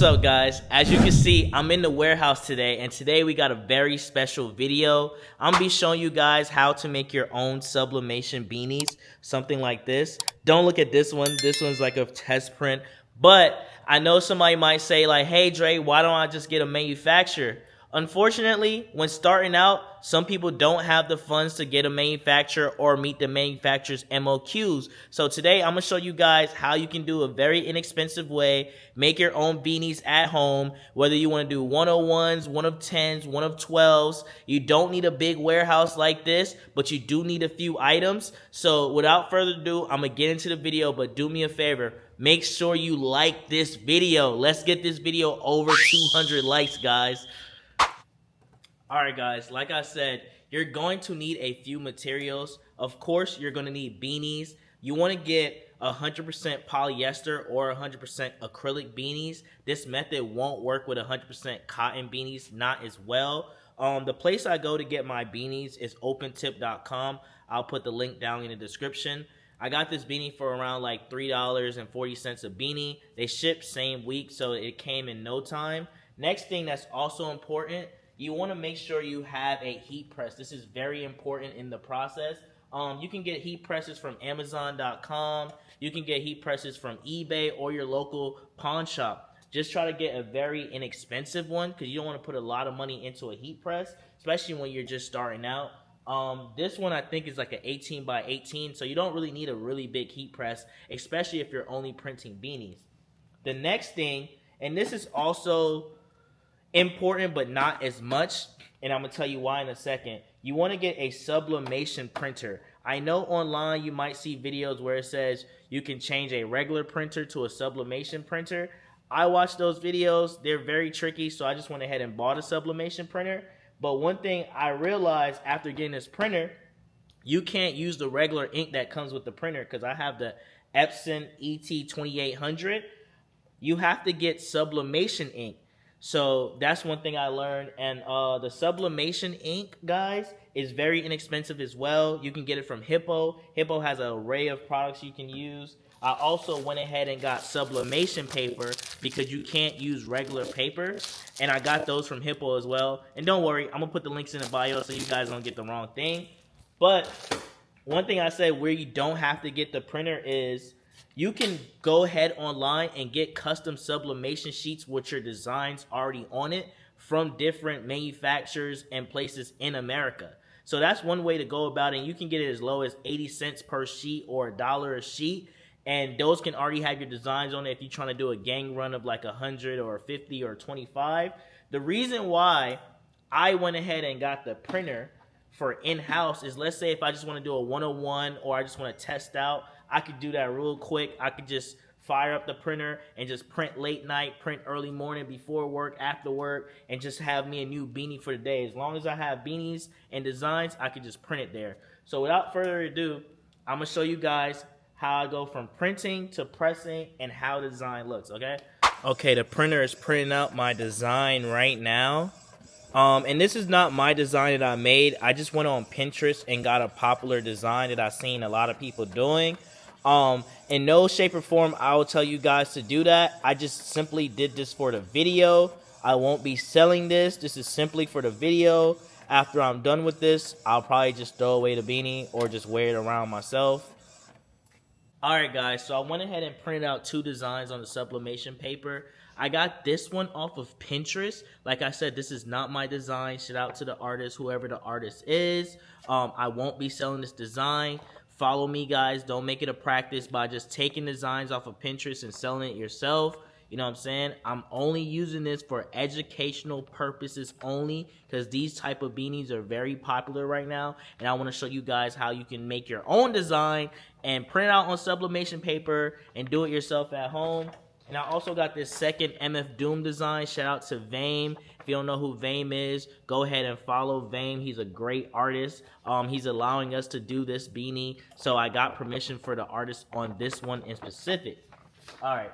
What's up, guys? As you can see, I'm in the warehouse today, and today we got a very special video. I'm gonna be showing you guys how to make your own sublimation beanies, something like this. Don't look at this one. This one's like a test print, but I know somebody might say like, hey Dre, why don't I just get a manufacturer? Unfortunately, when starting out, some people don't have the funds to get a manufacturer or meet the manufacturer's MOQs. So today I'm going to show you guys how you can do a very inexpensive way, make your own beanies at home, whether you want to do 101s, 1 of 10s, 1 of 12s. You don't need a big warehouse like this, but you do need a few items. So without further ado, I'm going to get into the video, but do me a favor. Make sure you like this video. Let's get this video over 200 likes, guys. Alright guys, like I said, you're going to need a few materials. Of course, you're going to need beanies. You want to get 100% polyester or 100% acrylic beanies. This method won't work with 100% cotton beanies, not as well. The place I go to get my beanies is opentip.com. I'll put the link down in the description. I got this beanie for around like $3.40 a beanie. They shipped same week, so it came in no time. Next thing that's also important, you want to make sure you have a heat press. This is very important in the process. You can get heat presses from Amazon.com. You can get heat presses from eBay or your local pawn shop. Just try to get a very inexpensive one because you don't want to put a lot of money into a heat press, especially when you're just starting out. This one I think is like an 18 by 18, so you don't really need a really big heat press, especially if you're only printing beanies. The next thing, and this is also important but not as much, and I'm gonna tell you why in a second. You want to get a sublimation printer. I know online you might see videos where it says you can change a regular printer to a sublimation printer. I watched those videos. They're very tricky, so I just went ahead and bought a sublimation printer. But one thing I realized after getting this printer, you can't use the regular ink that comes with the printer because I have the Epson ET2800. You have to get sublimation ink. So that's one thing I learned. And the sublimation ink, guys, is very inexpensive as well. You can get it from Hippo. Hippo has an array of products you can use. I also went ahead and got sublimation paper because you can't use regular paper. And I got those from Hippo as well. And don't worry, I'm going to put the links in the bio so you guys don't get the wrong thing. But one thing I said where you don't have to get the printer is you can go ahead online and get custom sublimation sheets with your designs already on it from different manufacturers and places in America. So that's one way to go about it. You can get it as low as 80 cents per sheet or $1 a sheet. And those can already have your designs on it if you're trying to do a gang run of like 100 or 50 or 25. The reason why I went ahead and got the printer for in-house is, let's say if I just want to do a 101 or I just want to test out, I could do that real quick. I could just fire up the printer and just print late night, print early morning, before work, after work, and just have me a new beanie for the day. As long as I have beanies and designs, I could just print it there. So without further ado, I'm going to show you guys how I go from printing to pressing and how the design looks, okay? Okay, the printer is printing out my design right now. And this is not my design that I made. I just went on Pinterest and got a popular design that I've seen a lot of people doing. In no shape or form I will tell you guys to do that. I just simply did this for the video. I won't be selling this. This is simply for the video. After I'm done with this, I'll probably just throw away the beanie or just wear it around myself. Alright guys, so I went ahead and printed out 2 designs on the sublimation paper. I got this one off of Pinterest. Like I said, this is not my design. Shout out to the artist, whoever the artist is. I won't be selling this design. Follow me, guys. Don't make it a practice by just taking designs off of Pinterest and selling it yourself. You know what I'm saying? I'm only using this for educational purposes only because these type of beanies are very popular right now. And I want to show you guys how you can make your own design and print it out on sublimation paper and do it yourself at home. And I also got this second MF Doom design. Shout out to Vame. If you don't know who Vame is, go ahead and follow Vame. He's a great artist. He's allowing us to do this beanie. So I got permission for the artist on this one in specific. All right.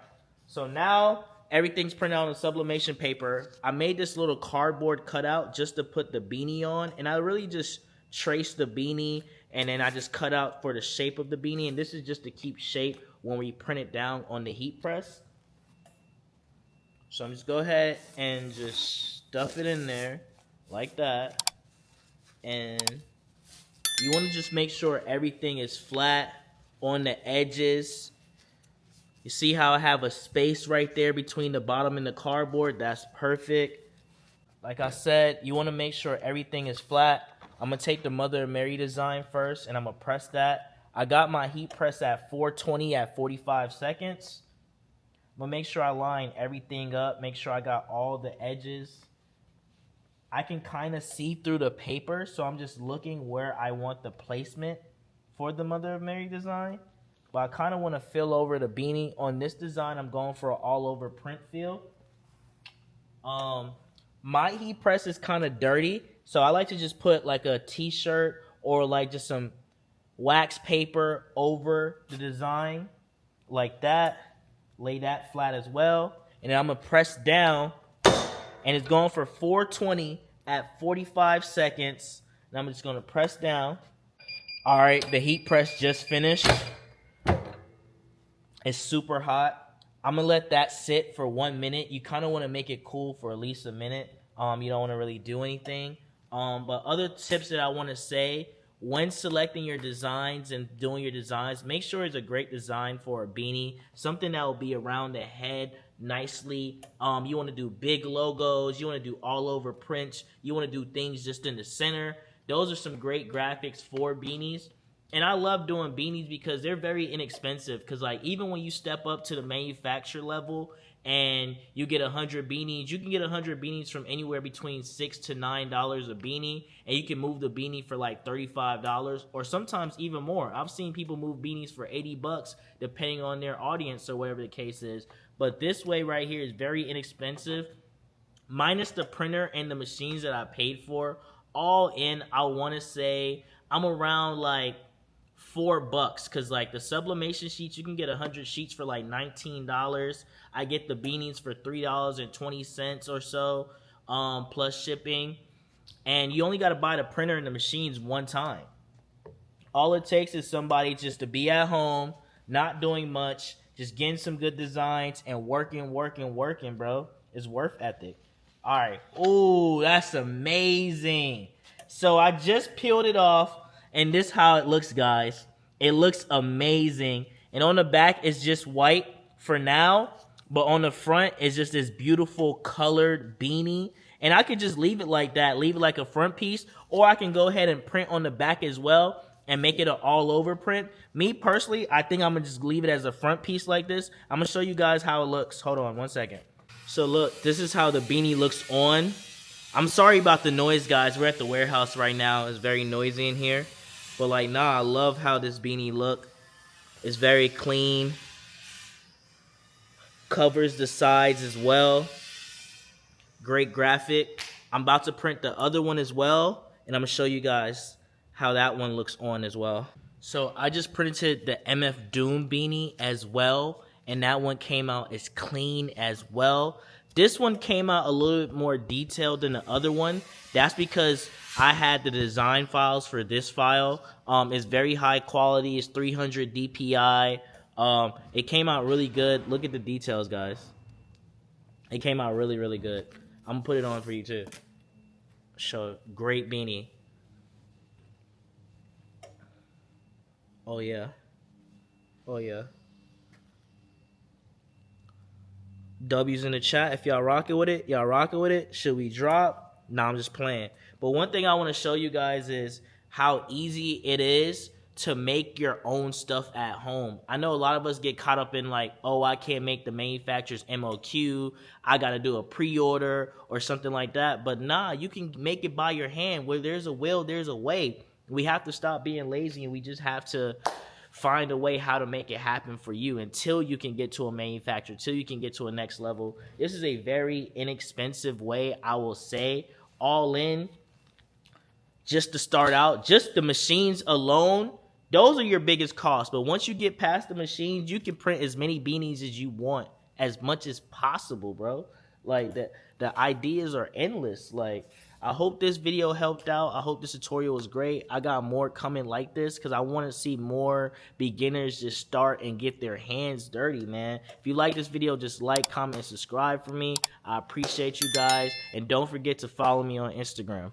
So now everything's printed out on sublimation paper. I made this little cardboard cutout just to put the beanie on. And I really just traced the beanie. And then I just cut out for the shape of the beanie. And this is just to keep shape when we print it down on the heat press. So I'm just go ahead and just stuff it in there like that. And you want to just make sure everything is flat on the edges. You see how I have a space right there between the bottom and the cardboard? That's perfect. Like I said, you want to make sure everything is flat. I'm going to take the Mother of Mary design first, and I'm going to press that. I got my heat press at 420 at 45 seconds. I'm going to make sure I line everything up, make sure I got all the edges. I can kind of see through the paper, so I'm just looking where I want the placement for the Mother of Mary design. But I kind of want to fill over the beanie. On this design, I'm going for an all-over print feel. My heat press is kind of dirty, so I like to just put like a t-shirt or like just some wax paper over the design like that. Lay that flat as well. And then I'm going to press down, and it's going for 420 at 45 seconds. And I'm just going to press down. All right, the heat press just finished. It's super hot. I'm going to let that sit for 1 minute. You kind of want to make it cool for at least a minute. You don't want to really do anything. But other tips that I want to say, when selecting your designs and doing your designs, make sure it's a great design for a beanie. Something that will be around the head nicely. You want to do big logos. You want to do all over prints. You want to do things just in the center. Those are some great graphics for beanies. And I love doing beanies because they're very inexpensive. Because like even when you step up to the manufacturer level and you get 100 beanies, you can get 100 beanies from anywhere between $6 to $9 a beanie, and you can move the beanie for like $35 or sometimes even more. I've seen people move beanies for $80 depending on their audience or whatever the case is. But this way right here is very inexpensive, minus the printer and the machines that I paid for. All in, I want to say I'm around like $4 because like the sublimation sheets, you can get 100 sheets for like $19. I get the beanies for $3.20 or so, plus shipping. And you only got to buy the printer and the machines one time. All it takes is somebody just to be at home, not doing much, just getting some good designs and working, bro. It's worth ethic. All right. Ooh, that's amazing. So I just peeled it off. And this is how it looks, guys. It looks amazing. And on the back, it's just white for now. But on the front, it's just this beautiful colored beanie. And I could just leave it like that, leave it like a front piece. Or I can go ahead and print on the back as well and make it an all-over print. Me, personally, I think I'm going to just leave it as a front piece like this. I'm going to show you guys how it looks. Hold on 1 second. So look, this is how the beanie looks on. I'm sorry about the noise, guys. We're at the warehouse right now. It's very noisy in here. But like, nah, I love how this beanie look. It's very clean. Covers the sides as well. Great graphic. I'm about to print the other one as well. And I'm going to show you guys how that one looks on as well. So I just printed the MF Doom beanie as well. And that one came out as clean as well. This one came out a little bit more detailed than the other one. That's because I had the design files for this file. It's very high quality. It's 300 DPI. It came out really good. Look at the details, guys. It came out really, really good. I'm going to put it on for you, too. Show great beanie. Oh, yeah. Oh, yeah. W's in the chat if y'all rocking with it. Y'all rocking with it? Should we drop? Nah, I'm just playing. But one thing I want to show you guys is how easy it is to make your own stuff at home. I know a lot of us get caught up in like, oh, I can't make the manufacturer's MOQ. I got to do a pre-order or something like that. But nah, you can make it by your hand. Where there's a will, there's a way. We have to stop being lazy, and we just have to find a way how to make it happen for you until you can get to a manufacturer, until you can get to a next level. This is a very inexpensive way, I will say, all in, just to start out. Just the machines alone, those are your biggest costs. But once you get past the machines, you can print as many beanies as you want, as much as possible, bro. Like the ideas are endless. Like, I hope this video helped out. I hope this tutorial was great. I got more coming like this because I want to see more beginners just start and get their hands dirty, man. If you like this video, just like, comment, and subscribe for me. I appreciate you guys. And don't forget to follow me on Instagram.